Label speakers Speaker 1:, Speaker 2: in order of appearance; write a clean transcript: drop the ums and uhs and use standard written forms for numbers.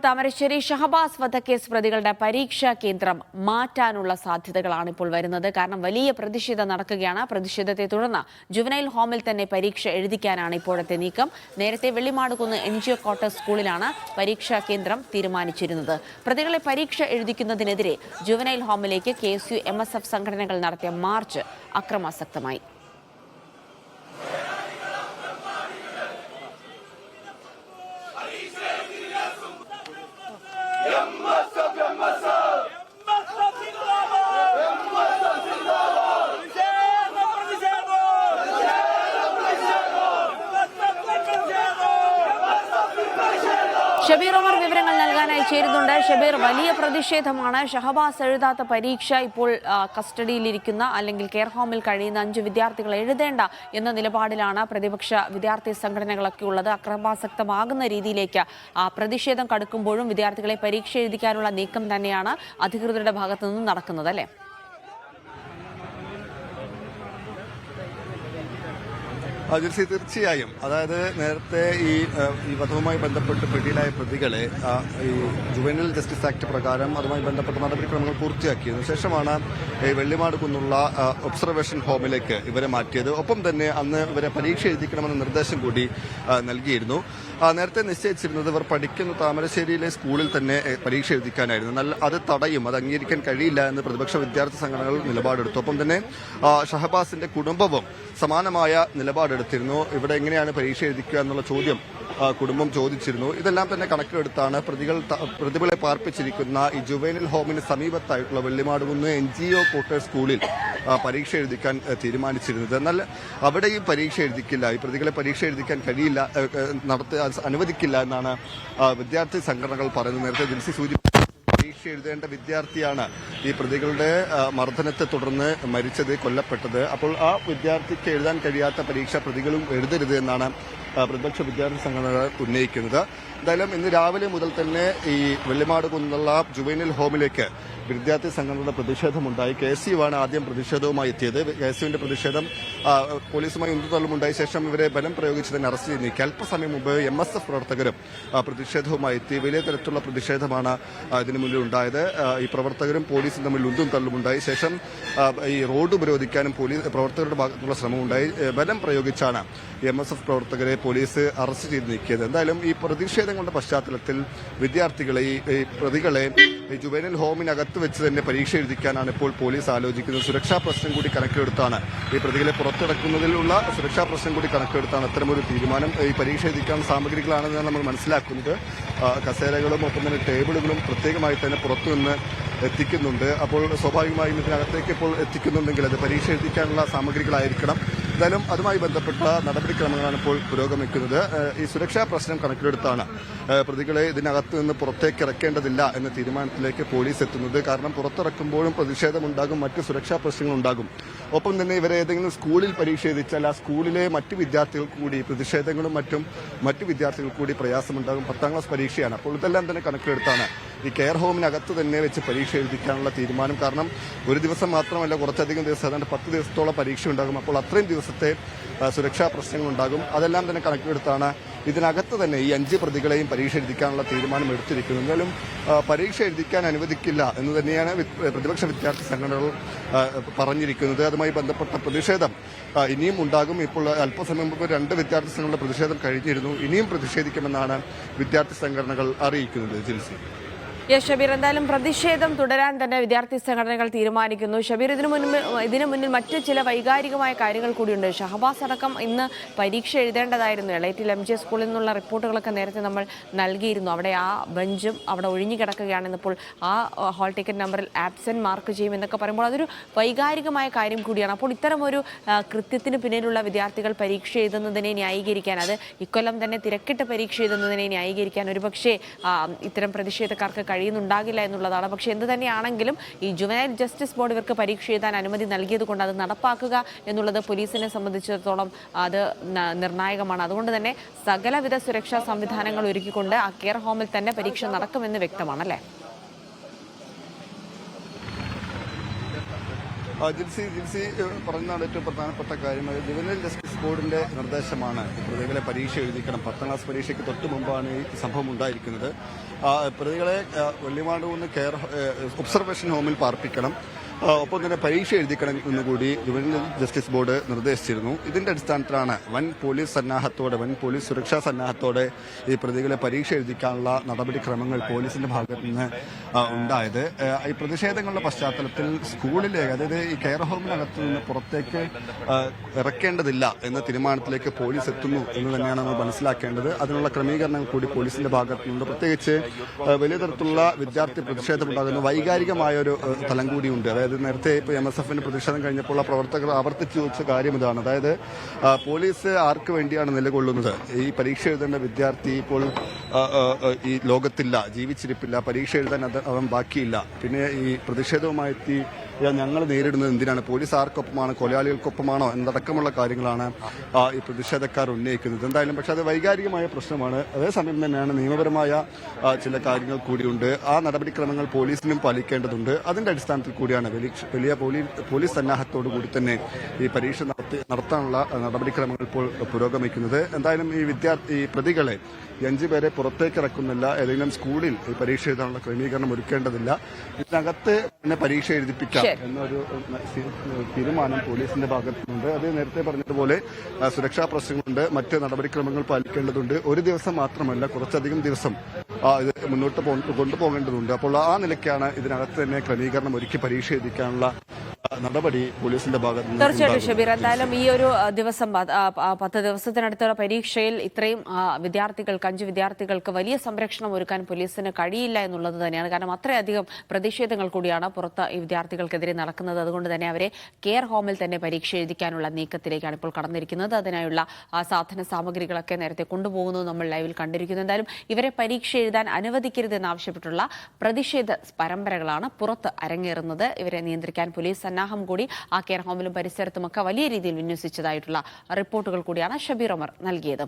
Speaker 1: താമരശ്ശേരി ഷഹബാസ് വധക്കേസ് പ്രതികളുടെ പരീക്ഷാ കേന്ദ്രം മാറ്റാനുള്ള സാധ്യതകളാണ് ഇപ്പോൾ വരുന്നത്. കാരണം വലിയ പ്രതിഷേധം നടക്കുകയാണ്. പ്രതിഷേധത്തെ തുടർന്ന് ജുവനൈൽ ഹോമിൽ തന്നെ പരീക്ഷ എഴുതിക്കാനാണ് ഇപ്പോഴത്തെ നീക്കം. നേരത്തെ വെള്ളിമാടുകുന്ന് NGO ക്വാർട്ടേഴ്സ് സ്കൂളിലാണ് പരീക്ഷാ കേന്ദ്രം തീരുമാനിച്ചിരുന്നത്. പ്രതികളെ പരീക്ഷ എഴുതിക്കുന്നതിനെതിരെ ജുവനൈൽ ഹോമിലേക്ക് KSU MSF സംഘടനകൾ നടത്തിയ മാർച്ച് അക്രമാസക്തമായി. ഷബീർ ഉമർ വിവരങ്ങൾ നൽകാനായി ചേരുന്നുണ്ട്. ഷബീർ, വലിയ പ്രതിഷേധമാണ്. ഷഹബാസ് എഴുതാത്ത പരീക്ഷ ഇപ്പോൾ കസ്റ്റഡിയിലിരിക്കുന്ന അല്ലെങ്കിൽ കെയർ ഹോമിൽ കഴിയുന്ന 5 വിദ്യാർത്ഥികൾ എഴുതേണ്ട എന്ന നിലപാടിലാണ് പ്രതിപക്ഷ വിദ്യാർത്ഥി സംഘടനകളൊക്കെ ഉള്ളത്. അക്രമാസക്തമാകുന്ന രീതിയിലേക്ക് പ്രതിഷേധം കടുക്കുമ്പോഴും വിദ്യാർത്ഥികളെ പരീക്ഷ എഴുതിക്കാനുള്ള നീക്കം തന്നെയാണ് അധികൃതരുടെ ഭാഗത്തു നിന്നും നടക്കുന്നത്, അല്ലേ?
Speaker 2: തീർച്ചയായും. അതായത് നേരത്തെ ഈ വധവുമായി ബന്ധപ്പെട്ട് പിടിയിലായ പ്രതികളെ ഈ ജുവനൈൽ ജസ്റ്റിസ് ആക്ട് പ്രകാരം അതുമായി ബന്ധപ്പെട്ട നടപടിക്രമങ്ങൾ പൂർത്തിയാക്കിയതിനു ശേഷമാണ് ഈ വെള്ളിമാടുകുന്നുള്ള ഒബ്സർവേഷൻ ഹോമിലേക്ക് ഇവരെ മാറ്റിയത്. ഒപ്പം തന്നെ അന്ന് ഇവരെ പരീക്ഷ എഴുതിക്കണമെന്ന നിർദ്ദേശം കൂടി നൽകിയിരുന്നു. നേരത്തെ നിശ്ചയിച്ചിരുന്നത് ഇവർ പഠിക്കുന്ന താമരശ്ശേരിയിലെ സ്കൂളിൽ തന്നെ പരീക്ഷ എഴുതിക്കാനായിരുന്നു. എന്നാൽ അത് തടയും, അത് അംഗീകരിക്കാൻ കഴിയില്ല എന്ന് പ്രതിപക്ഷ വിദ്യാർത്ഥി സംഘടനകൾ നിലപാടെടുത്തു. ഒപ്പം തന്നെ ഷഹബാസിന്റെ കുടുംബവും സമാനമായ നിലപാടെടുത്തിരുന്നു. ഇവിടെ എങ്ങനെയാണ് പരീക്ഷ എഴുതിക്കുക എന്നുള്ള ചോദ്യം കുടുംബം ചോദിച്ചിരുന്നു. ഇതെല്ലാം തന്നെ കണക്കിലെടുത്താണ് പ്രതികളെ പാർപ്പിച്ചിരിക്കുന്ന ഈ ജുവനൈൽ ഹോമിന് സമീപത്തായിട്ടുള്ള വെള്ളിമാടുകുന്ന് NGO ക്വാർട്ടേഴ്സ് സ്കൂളിൽ പരീക്ഷ എഴുതിക്കാൻ തീരുമാനിച്ചിരുന്നത്. എന്നാൽ അവിടെയും പരീക്ഷ എഴുതിക്കില്ല, ഈ പ്രതികളെ പരീക്ഷ എഴുതിക്കാൻ കഴിയില്ല, അനുവദിക്കില്ല എന്നാണ് വിദ്യാർത്ഥി സംഘടനകൾ പറയുന്നത്. നേരത്തെ ജിൽസി പരീക്ഷ എഴുതേണ്ട വിദ്യാർത്ഥിയാണ് ഈ പ്രതികളുടെ മർദ്ദനത്തെ തുടർന്ന് കൊല്ലപ്പെട്ടത്. അപ്പോൾ ആ വിദ്യാർത്ഥിക്ക് എഴുതാൻ കഴിയാത്ത പരീക്ഷ പ്രതികളും എഴുതരുത് എന്നാണ് പ്രതിപക്ഷ വിദ്യാർത്ഥി സംഘടനകൾ ഉന്നയിക്കുന്നത്. എന്തായാലും ഇന്ന് രാവിലെ മുതൽ തന്നെ ഈ വെള്ളിമാടുകുന്നുള്ള ജുവനൈൽ ഹോമിലേക്ക് വിദ്യാർത്ഥി സംഘടനയുടെ പ്രതിഷേധമുണ്ടായി. KSU ആണ് ആദ്യം പ്രതിഷേധവുമായി എത്തിയത്. KSUവിന്റെ പ്രതിഷേധം പോലീസുമായി ഉന്തുതള്ളുമുണ്ടായ ശേഷം ഇവരെ ബലം പ്രയോഗിച്ച് തന്നെ അറസ്റ്റ് ചെയ്ത് നീക്കി. അല്പസമയം മുമ്പ് MSF പ്രവർത്തകരും പ്രതിഷേധവുമായി എത്തി. വലിയ തരത്തിലുള്ള പ്രതിഷേധമാണ് ഇതിനു മുന്നിൽ ഉണ്ടായത്. ഈ പ്രവർത്തകരും പോലീസും തമ്മിൽ ഉന്തും തള്ളുമുണ്ടായി. ശേഷം ഈ റോഡ് ഉപരോധിക്കാനും പ്രവർത്തകരുടെ ഭാഗത്തുള്ള ശ്രമമുണ്ടായി. ബലം പ്രയോഗിച്ചാണ് MSF പ്രവർത്തകരെ പോലീസ് അറസ്റ്റ് ചെയ്ത് നീക്കിയത്. എന്തായാലും ഈ പ്രതിഷേധങ്ങളുടെ പശ്ചാത്തലത്തിൽ വിദ്യാർത്ഥികളെ ഈ പ്രതികളെ ജുവനൈൽ ഹോമിനകത്ത് വെച്ച് തന്നെ പരീക്ഷ എഴുതിക്കാനാണ് ഇപ്പോൾ പോലീസ് ആലോചിക്കുന്നത്. സുരക്ഷാ പ്രശ്നം കൂടി കണക്കിലെടുത്താണ് ഈ പ്രതികളെ പുറത്തിറക്കുന്നതിലുള്ള സുരക്ഷാ പ്രശ്നം കൂടി കണക്കിലെടുത്താണ് അത്തരമൊരു തീരുമാനം. ഈ പരീക്ഷ എഴുതിക്കാൻ സാമഗ്രികളാണെന്ന് നമ്മൾ മനസ്സിലാക്കുന്നത്. കസേരകളും ഒപ്പം തന്നെ ടേബിളുകളും പ്രത്യേകമായി തന്നെ പുറത്തുനിന്ന് എത്തിക്കുന്നുണ്ട്. അപ്പോൾ സ്വാഭാവികമായും ഇതിനകത്തേക്ക് ഇപ്പോൾ എത്തിക്കുന്നുണ്ടെങ്കിൽ അത് പരീക്ഷ എഴുതിക്കാനുള്ള സാമഗ്രികളായിരിക്കണം. എന്തായാലും അതുമായി ബന്ധപ്പെട്ട നടപടിക്രമങ്ങളാണ് ഇപ്പോൾ പുരോഗമിക്കുന്നത്. ഈ സുരക്ഷാ പ്രശ്നം കണക്കിലെടുത്താണ് പ്രതികളെ ഇതിനകത്ത് നിന്ന് പുറത്തേക്ക് ഇറക്കേണ്ടതില്ല എന്ന തീരുമാനത്തിലേക്ക് പോലീസ് എത്തുന്നത്. കാരണം പുറത്തിറക്കുമ്പോഴും പ്രതിഷേധമുണ്ടാകും, മറ്റ് സുരക്ഷാ പ്രശ്നങ്ങളുണ്ടാകും. ഒപ്പം തന്നെ ഇവരെ ഏതെങ്കിലും സ്കൂളിൽ പരീക്ഷ എഴുതിച്ചാൽ ആ സ്കൂളിലെ മറ്റ് വിദ്യാർത്ഥികൾക്ക് കൂടി പ്രതിഷേധങ്ങളും മറ്റ് വിദ്യാർത്ഥികൾക്ക് കൂടി പ്രയാസമുണ്ടാകും. 10ാം ക്ലാസ് പരീക്ഷയാണ്. അപ്പോൾ ഇതെല്ലാം തന്നെ കണക്കിലെടുത്താണ് ഈ കെയർ ഹോമിനകത്ത് തന്നെ വെച്ച് പരീക്ഷ എഴുതിക്കാനുള്ള തീരുമാനം. കാരണം ഒരു ദിവസം മാത്രമല്ല, കുറച്ചധികം ദിവസം, ഏതാണ്ട് 10 ദിവസത്തോളം പരീക്ഷ ഉണ്ടാകും. അപ്പോൾ അത്രയും ദിവസത്തെ സുരക്ഷാ പ്രശ്നങ്ങളുണ്ടാകും. അതെല്ലാം തന്നെ കണക്കിലെടുത്താണ് ഇതിനകത്ത് തന്നെ ഈ 5 പ്രതികളെയും പരീക്ഷ എഴുതിക്കാനുള്ള തീരുമാനം എടുത്തിരിക്കുന്നത്. എന്നാലും പരീക്ഷ എഴുതിക്കാൻ അനുവദിക്കില്ല എന്ന് തന്നെയാണ് പ്രതിപക്ഷ വിദ്യാർത്ഥി സംഘടനകൾ പറഞ്ഞിരിക്കുന്നത്. അതുമായി ബന്ധപ്പെട്ട പ്രതിഷേധം ഇനിയും ഉണ്ടാകും. ഇപ്പോൾ അല്പസമയം മുമ്പ് 2 വിദ്യാർത്ഥി സംഘടനകളുടെ പ്രതിഷേധം കഴിഞ്ഞിരുന്നു. ഇനിയും പ്രതിഷേധിക്കുമെന്നാണ് വിദ്യാർത്ഥി സംഘടനകൾ അറിയിക്കുന്നത്. ജിൽസി.
Speaker 1: ഷബീർ, എന്തായാലും പ്രതിഷേധം തുടരാൻ തന്നെ വിദ്യാർത്ഥി സംഘടനകൾ തീരുമാനിക്കുന്നു. ഷബീർ, ഇതിനു മുന്നിൽ മറ്റ് ചില വൈകാരികമായ കാര്യങ്ങൾ കൂടിയുണ്ട്. ഷഹബാസ് അടക്കം ഇന്ന് പരീക്ഷ എഴുതേണ്ടതായിരുന്നു. എളേറ്റിൽ MJ സ്കൂളിൽ നിന്നുള്ള റിപ്പോർട്ടുകളൊക്കെ നേരത്തെ നമ്മൾ നൽകിയിരുന്നു. അവിടെ ആ ബെഞ്ചും അവിടെ ഒഴിഞ്ഞു കിടക്കുകയാണെന്നിപ്പോൾ ആ ഹാൾ ടിക്കറ്റ് നമ്പറിൽ ആബ്സെന്റ് മാർക്ക് ചെയ്യും എന്നൊക്കെ പറയുമ്പോൾ അതൊരു വൈകാരികമായ കാര്യം കൂടിയാണ്. അപ്പോൾ ഇത്തരമൊരു കൃത്യത്തിന് പിന്നിലുള്ള വിദ്യാർത്ഥികൾ പരീക്ഷ എഴുതുന്നതിനെ ന്യായീകരിക്കാൻ, അത് ഇക്കൊല്ലം തന്നെ തിരക്കിട്ട് പരീക്ഷ എഴുതുന്നതിനെ ന്യായീകരിക്കാൻ ഒരുപക്ഷെ ഇത്തരം പ്രതിഷേധക്കാർക്ക് കഴിയുന്നുണ്ടാകില്ല എന്നുള്ളതാണ്. പക്ഷേ എന്ത് തന്നെയാണെങ്കിലും ഈ ജുവനൈൽ ജസ്റ്റിസ് ബോർഡ് ഇവർക്ക് പരീക്ഷ എഴുതാൻ അനുമതി നൽകിയതുകൊണ്ട് അത് നടപ്പാക്കുക എന്നുള്ളത് പോലീസിനെ സംബന്ധിച്ചിടത്തോളം അത് നിർണായകമാണ്. അതുകൊണ്ട് തന്നെ സകലവിധ സുരക്ഷാ സംവിധാനങ്ങൾ ഒരുക്കിക്കൊണ്ട് ആ കെയർ ഹോമിൽ തന്നെ പരീക്ഷ നടക്കുമെന്ന് വ്യക്തമാണല്ലേ?
Speaker 2: ജിൽസി പറഞ്ഞതാണ് ഏറ്റവും പ്രധാനപ്പെട്ട കാര്യം. ജുവനൈൽ ജസ്റ്റിസ് ബോർഡിന്റെ നിർദ്ദേശമാണ് പ്രതികളെ പരീക്ഷ എഴുതിക്കണം. 10ാം ക്ലാസ് പരീക്ഷയ്ക്ക് തൊട്ട് മുമ്പാണ് ഈ സംഭവം ഉണ്ടായിരിക്കുന്നത്. പ്രതികളെ വെള്ളിമാടുകുന്ന് ഒബ്സർവേഷൻ ഹോമിൽ പാർപ്പിക്കണം, ഒപ്പം തന്നെ പരീക്ഷ എഴുതിക്കണം എന്നുകൂടി ജുവനൈൽ ജസ്റ്റിസ് ബോർഡ് നിർദ്ദേശിച്ചിരുന്നു. ഇതിന്റെ അടിസ്ഥാനത്തിലാണ് വൻ പോലീസ് സുരക്ഷാ സന്നാഹത്തോടെ ഈ പ്രതികളെ പരീക്ഷ എഴുതിക്കാനുള്ള നടപടിക്രമങ്ങൾ പോലീസിന്റെ ഭാഗത്ത് നിന്ന് ഉണ്ടായത്. ഈ പ്രതിഷേധങ്ങളുടെ പശ്ചാത്തലത്തിൽ സ്കൂളിലേക്ക്, അതായത് ഈ കെയർ ഹോമിനകത്ത് നിന്ന് പുറത്തേക്ക് ഇറക്കേണ്ടതില്ല എന്ന തീരുമാനത്തിലേക്ക് പോലീസ് എത്തുന്നു എന്ന് തന്നെയാണ് നമ്മൾ മനസ്സിലാക്കേണ്ടത്. അതിനുള്ള ക്രമീകരണങ്ങൾ കൂടി പോലീസിന്റെ ഭാഗത്തു നിന്നുണ്ട്. പ്രത്യേകിച്ച് വലിയ തരത്തിലുള്ള വിദ്യാർത്ഥി പ്രതിഷേധമുണ്ടാകുന്ന വൈകാരികമായ ഒരു തലം കൂടിയുണ്ട്. അതായത് നേരത്തെ ഇപ്പോൾ MSFന്റെ പ്രതിഷേധം കഴിഞ്ഞപ്പോൾ പ്രവർത്തകർ ആവർത്തിച്ചു ചോദിച്ച കാര്യം ഇതാണ്. അതായത് പോലീസ് ആർക്ക് വേണ്ടിയാണ് നിലകൊള്ളുന്നത്? ഈ പരീക്ഷ എഴുതേണ്ട വിദ്യാർത്ഥി ഇപ്പോൾ ഈ ലോകത്തില്ല, ജീവിച്ചിരിപ്പില്ല, പരീക്ഷ എഴുതാൻ അവൻ ബാക്കിയില്ല. പിന്നെ ഈ പ്രതിഷേധവുമായി എത്തി ഞങ്ങൾ നേരിടുന്നത് എന്തിനാണ്? പോലീസ് ആർക്കൊപ്പമാണ്? കൊലയാളികൾക്കൊപ്പമാണോ എന്നതടക്കമുള്ള കാര്യങ്ങളാണ് ഈ പ്രതിഷേധക്കാർ ഉന്നയിക്കുന്നത്. എന്തായാലും പക്ഷെ അത് വൈകാരികമായ പ്രശ്നമാണ്. അതേസമയം തന്നെയാണ് നിയമപരമായ ചില കാര്യങ്ങൾ കൂടിയുണ്ട്. ആ നടപടിക്രമങ്ങൾ പോലീസിനും പാലിക്കേണ്ടതുണ്ട്. അതിന്റെ അടിസ്ഥാനത്തിൽ കൂടിയാണ് വലിയ പോലീസ് സന്നാഹത്തോടു കൂടി തന്നെ ഈ പരീക്ഷ നടത്താനുള്ള നടപടിക്രമങ്ങൾ ഇപ്പോൾ പുരോഗമിക്കുന്നത്. എന്തായാലും ഈ പ്രതികളെ 5 പേരെ പുറത്തേക്ക് ഇറക്കുന്നില്ല. ഏതെങ്കിലും സ്കൂളിൽ ഈ പരീക്ഷ എഴുതാനുള്ള ക്രമീകരണം ഒരുക്കേണ്ടതില്ല. ഇതിനകത്ത് തന്നെ പരീക്ഷ എഴുതിപ്പിക്കാം എന്നൊരു തീരുമാനം പോലീസിന്റെ ഭാഗത്തുനിന്നുണ്ട്. അത് നേരത്തെ പറഞ്ഞതുപോലെ സുരക്ഷാ പ്രശ്നങ്ങളുണ്ട്, മറ്റ് നടപടിക്രമങ്ങൾ പാലിക്കേണ്ടതുണ്ട്. ഒരു ദിവസം മാത്രമല്ല, കുറച്ചധികം ദിവസം ഇത് മുന്നോട്ട് കൊണ്ടുപോകേണ്ടതുണ്ട്. അപ്പോൾ ആ നിലയ്ക്കാണ് ഇതിനകത്ത് തന്നെ ക്രമീകരണം ഒരുക്കി പരീക്ഷ എഴുതിക്കാനുള്ള നടപടി പോലീസിന്റെ ഭാഗത്ത് നിന്ന്.
Speaker 1: തീർച്ചയായിട്ടും ഷബീർ, എന്തായാലും ഈ ഒരു ദിവസം 10 ദിവസത്തിനടുത്തുള്ള പരീക്ഷയിൽ ഇത്രയും വിദ്യാർത്ഥികൾക്ക് 5 വിദ്യാർത്ഥികൾക്ക് വലിയ സംരക്ഷണം ഒരുക്കാൻ പോലീസിന് കഴിയില്ല എന്നുള്ളത് തന്നെയാണ്. കാരണം അത്രയധികം പ്രതിഷേധങ്ങൾ കൂടിയാണ് പുറത്ത് ഈ വിദ്യാർത്ഥികൾക്കെതിരെ നടക്കുന്നത്. അതുകൊണ്ട് തന്നെ അവരെ കെയർ ഹോമിൽ തന്നെ പരീക്ഷ എഴുതിക്കാനുള്ള നീക്കത്തിലേക്കാണ് ഇപ്പോൾ കടന്നിരിക്കുന്നത്. അതിനായുള്ള സാധന സാമഗ്രികളൊക്കെ നേരത്തെ കൊണ്ടുപോകുന്നത് നമ്മൾ ലൈവിൽ കണ്ടിരിക്കുന്നു. എന്തായാലും ഇവരെ പരീക്ഷ എഴുതാൻ അനുവദിക്കരുതെന്നാവശ്യപ്പെട്ടുള്ള പ്രതിഷേധ പരമ്പരകളാണ് പുറത്ത് അരങ്ങേറുന്നത്. ഇവരെ നിയന്ത്രിക്കാൻ പോലീസ് സന്നാഹം കൂടി ആ കെയർ ഹോമിലും പരിസരത്തുമൊക്കെ വലിയ രീതിയിൽ വിന്യസിച്ചതായിട്ടുള്ള റിപ്പോർട്ടുകൾ കൂടിയാണ് ഷബീർ ഉമർ നൽകിയത്.